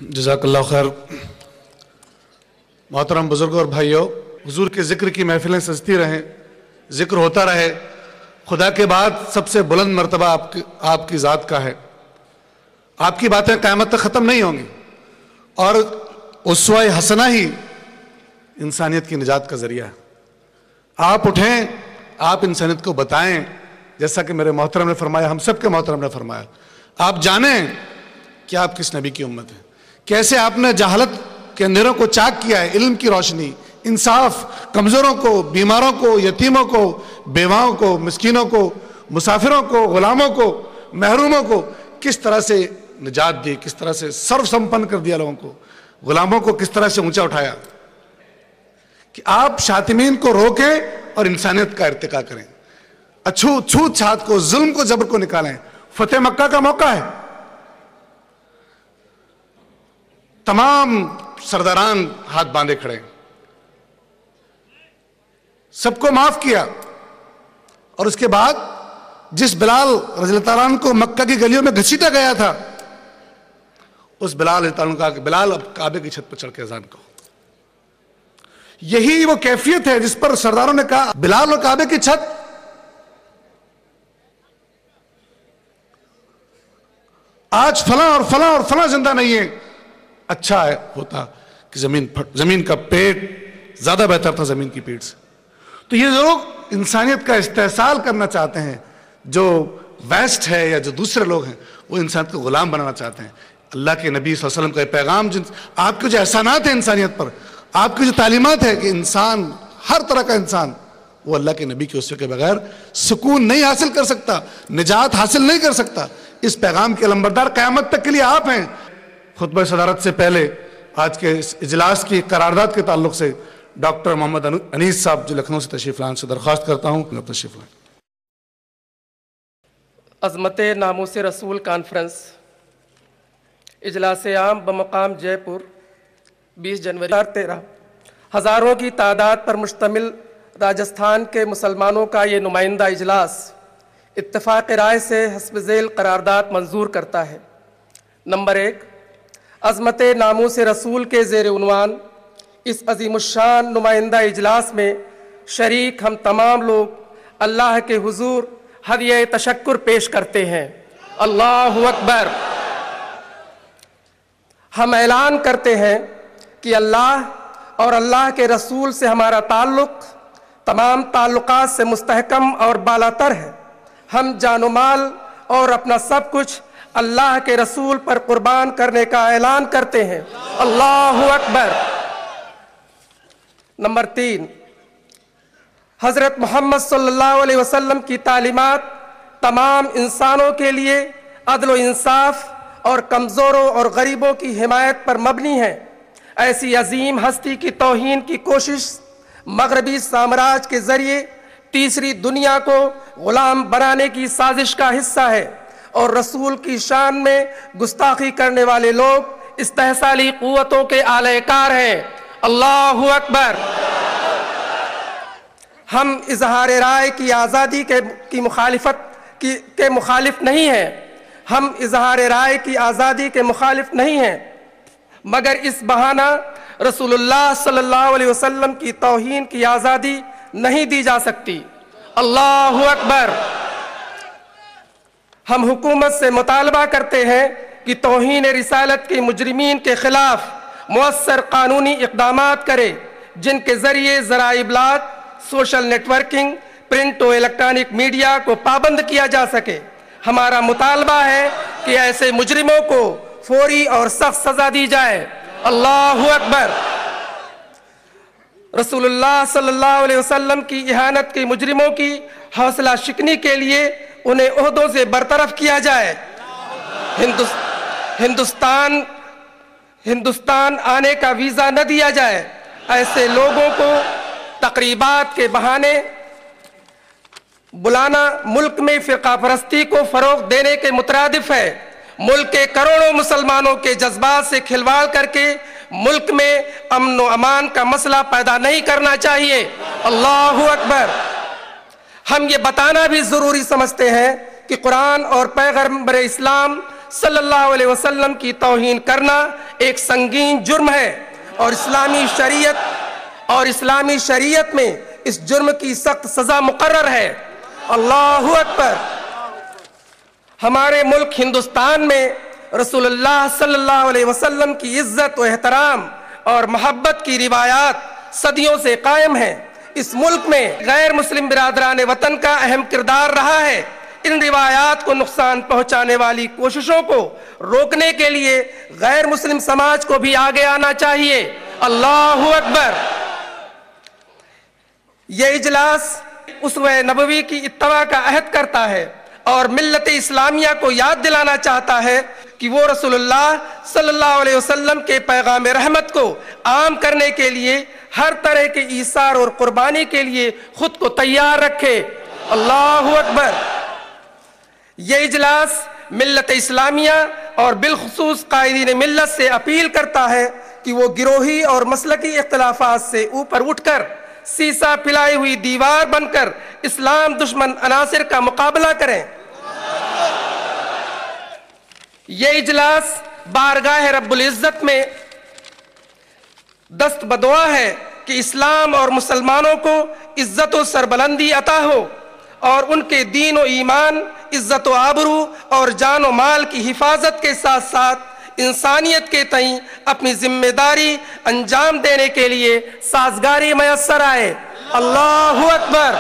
जज़ाक अल्लाह खैर। मोहतरम बुजुर्गों और भाइयों, हुजूर के ज़िक्र की महफिलें सजती रहें, ज़िक्र होता रहे। खुदा के बाद सबसे बुलंद मर्तबा आपकी ज़ात का है। आपकी बातें क़यामत तक ख़त्म नहीं होंगी और उसवा हसना ही इंसानियत की निजात का ज़रिया है। आप उठें, आप इंसानियत को बताएं, जैसा कि मेरे मोहतरम ने फरमाया, हम सब के मोहतरम ने फरमाया। आप जानें कि आप किस नबी की उम्मत है, कैसे आपने जहालत के अंधेरों को चाक किया है, इल्म की रोशनी, इंसाफ, कमज़ोरों को, बीमारों को, यतीमों को, बेवाओं को, मिस्कीनों को, मुसाफिरों को, गुलामों को, महरूमों को किस तरह से निजात दी, किस तरह से सर्व संपन्न कर दिया लोगों को, गुलामों को किस तरह से ऊंचा उठाया, कि आप शातिमीन को रोकें और इंसानियत का इर्तिका करें, छूत छात को, जुल्म को, जबर को निकालें। फतेह मक्का का मौका है, तमाम सरदारान हाथ बांधे खड़े, सबको माफ किया। और उसके बाद जिस बिलाल रज़ियल्लाहु ताला अन्हु को मक्का की गलियों में घसीटा गया था, उस बिलाल रज़ियल्लाहु ताला अन्हु ने कहा कि बिलाल अब काबे की छत पर चढ़ के अज़ान कहो। यही वो कैफियत है जिस पर सरदारों ने कहा, बिलाल और काबे की छत, आज फला और फला और फला जिंदा नहीं है। अच्छा है होता कि जमीन का पेट ज्यादा बेहतर था जमीन की पीठ से। तो ये लोग इंसानियत का इस्तेहसाल करना चाहते हैं, जो वेस्ट है या जो दूसरे लोग हैं वो इंसानियत को गुलाम बनाना चाहते हैं। अल्लाह के नबी सल्लल्लाहु अलैहि वसल्लम का पैगाम, जिन आपके जो एहसानात है इंसानियत पर, आपकी जो तालीमात है कि इंसान, हर तरह का इंसान, वो अल्लाह के नबी के उससे के बगैर सुकून नहीं हासिल कर सकता, निजात हासिल नहीं कर सकता। इस पैगाम के लंबरदार क़यामत तक के लिए आप हैं। खुतबा सदारत से पहले आज के इस इजलास की करारदाद के ताल्लुक से डॉक्टर मोहम्मद अनीस साहब जो लखनऊ से तशरीफ लाने से दरख्वास्त करता हूँ, तशरीफ लाएं। अज़मत नामूस रसूल कॉन्फ्रेंस इजलास आम बमकाम जयपुर 20 जनवरी 2013 हज़ारों की तादाद पर मुश्तमिल राजस्थान के मुसलमानों का ये नुमाइंदा इजलास इत्तफ़ाक़ राय से हस्ब ज़ैल करारदाद मंजूर करता है। नंबर 1, अज़मत नामूस रसूल के ज़ेर उन्वान इस अज़ीमुश्शान नुमाइंदा इजलास में शरीक हम तमाम लोग अल्लाह के हुज़ूर हदिया तशक्कुर पेश करते हैं। अल्लाहु अकबर। हम ऐलान करते हैं कि अल्लाह और अल्लाह के रसूल से हमारा ताल्लुक़ तमाम ताल्लुक़ात से मुस्तहकम और बालातर है। हम जानो माल और अपना सब कुछ अल्लाह के रसूल पर कुर्बान करने का ऐलान करते हैं। अल्लाहु अकबर। नंबर 3, हज़रत मोहम्मद सल्लल्लाहु अलैहि वसल्लम की तालीमात तमाम इंसानों के लिए अदल व इंसाफ और कमज़ोरों और गरीबों की हिमायत पर मबनी है। ऐसी अजीम हस्ती की तौहीन की कोशिश मगरबी साम्राज्य के ज़रिए तीसरी दुनिया को गुलाम बनाने की साजिश का हिस्सा है और रसूल की शान में गुस्ताखी करने वाले लोग इस्तेहसाली क़ुव्वतों के आलयकार हैं। अल्लाहु अकबर। हम इजहार राय की आज़ादी की मुखालिफ नहीं हैं। हम इजहार राय की आज़ादी के मुखालिफ नहीं हैं, मगर इस बहाना रसूलुल्लाह सल्लल्लाहु अलैहि वसल्लम की तौहीन की आज़ादी नहीं दी जा सकती। अल्लाहु अकबर। हम हुकूमत से मुतालबा करते हैं कि तौहीन रिसालत के मुजरिमीन के खिलाफ मुअस्सर कानूनी इक़दामात करे, जिनके ज़रिए ज़राए इब्लाग, सोशल नेटवर्किंग, प्रिंट और इलेक्ट्रॉनिक मीडिया को पाबंद किया जा सके। हमारा मुतालबा है कि ऐसे मुजरिमों को फौरी और सख्त सज़ा दी जाए। अल्लाहु अकबर। रसूलुल्लाह सल्लल्लाहु अलैहि वसल्लम की इहानत के मुजरिमों की हौसला शिकनी के लिए उन्हें ओहदों से बरतरफ किया जाए। हिंदुस्तान आने का वीज़ा न दिया जाए। ऐसे लोगों को तकरीबात के बहाने बुलाना मुल्क में फ़िरका परस्ती को फ़रोग़ देने के मुतरादिफ है। मुल्क के करोड़ों मुसलमानों के जज्बात से खिलवाड़ करके मुल्क में अमन व अमान का मसला पैदा नहीं करना चाहिए। अल्लाहु अकबर। हम ये बताना भी ज़रूरी समझते हैं कि कुरान और पैगम्बर इस्लाम सल्लल्लाहु अलैहि वसल्लम की तौहीन करना ایک سنگین جرم ہے اور اسلامی شریعت میں اس جرم کی سخت سزا مقرر ہے۔ اللہ اکبر۔ ہمارے ملک ہندوستان میں رسول اللہ صلی اللہ علیہ وسلم کی عزت و احترام اور محبت کی روایات صدیوں سے قائم ہیں۔ اس ملک میں غیر مسلم برادران وطن کا اہم کردار رہا ہے۔ ان روایات کو نقصان پہنچانے والی کوششوں کو روکنے کے لیے غیر مسلم سماج کو بھی آگے آنا چاہیے۔ اللہ اکبر۔ یہ اجلاس اسوہ نبوی کی اتباع کا عہد کرتا ہے اور ملت اسلامیہ کو یاد دلانا چاہتا ہے کہ وہ رسول اللہ صلی اللہ علیہ وسلم کے پیغام رحمت کو عام کرنے کے لیے ہر طرح کے ایثار اور قربانی کے لیے خود کو تیار رکھے۔ اللہ اکبر۔ یہ اجلاس ملت اسلامیہ اور بالخصوص قائدین ملت سے اپیل کرتا ہے کہ وہ گروہی اور مسلکی اختلافات سے اوپر اٹھ کر سیسا پھیلائی ہوئی دیوار بن کر اسلام دشمن عناصر کا مقابلہ کریں۔ یہ اجلاس بارگاہ رب العزت میں دست بدعا ہے کہ اسلام اور مسلمانوں کو عزت و سربلندی عطا ہو اور ان کے دین و ایمان، عزت و آبرو اور جان و مال کی حفاظت کے ساتھ ساتھ انسانیت کے تئیں اپنی ذمہ داری انجام دینے کے لیے سازگاری میسر آئے۔ اللہ اکبر۔